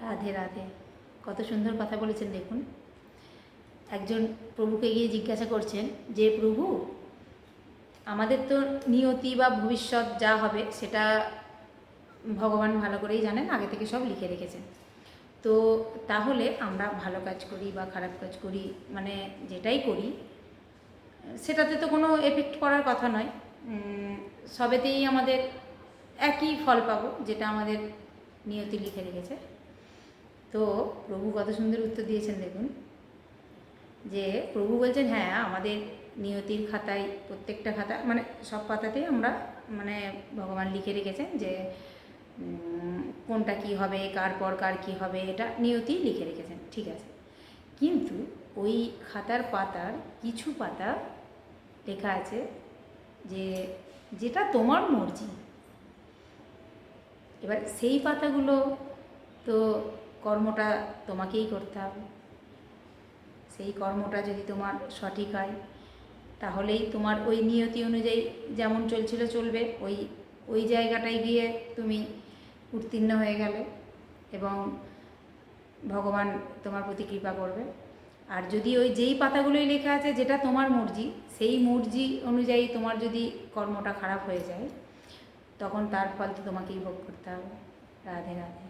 রাধে রাধে। কত সুন্দর কথা বলেছেন দেখুন। একজন প্রভুকে গিয়ে জিজ্ঞাসা করছেন যে প্রভু, আমাদের তো নিয়তি বা ভবিষ্যৎ যা হবে সেটা ভগবান ভালো করেই জানেন, আগে থেকে সব লিখে রেখেছেন। তো তাহলে আমরা ভালো কাজ করি বা খারাপ কাজ করি, মানে যেটাই করি সেটাতে তো কোনো এফেক্ট পড়ার কথা নয়। সবেতেই আমাদের একই ফল পাবো, যেটা আমাদের নিয়তি লিখে রেখেছে। তো প্রভু কত সুন্দর উত্তর দিয়েছেন দেখুন, যে প্রভু বলছেন হ্যাঁ, আমাদের নিয়তির খাতায়, প্রত্যেকটা খাতা মানে সব পাতাতেই আমরা মানে ভগবান লিখে রেখেছেন যে কোনটা কি হবে, কার পর কার কী হবে, এটা নিয়তি লিখে রেখেছেন, ঠিক আছে। কিন্তু ওই খাতার পাতার কিছু পাতা লেখা আছে যে যেটা তোমার মর্জি। এবার সেই পাতাগুলো তো কর্মটা তোমাকেই করতে হবে। সেই কর্মটা যদি তোমার সঠিক হয় তাহলেই তোমার ওই নিয়তি অনুযায়ী যেমন চলছিল চলবে, ওই ওই জায়গাটায় গিয়ে তুমি উত্তীর্ণ হয়ে গেলে এবং ভগবান তোমার প্রতি কৃপা করবে। আর যদি ওই যেই পাতাগুলোই লেখা আছে যেটা তোমার মর্জি, সেই মর্জি অনুযায়ী তোমার যদি কর্মটা খারাপ হয়ে যায়, তখন তার ফল তো তোমাকেই ভোগ করতে হবে। রাধে রাধে।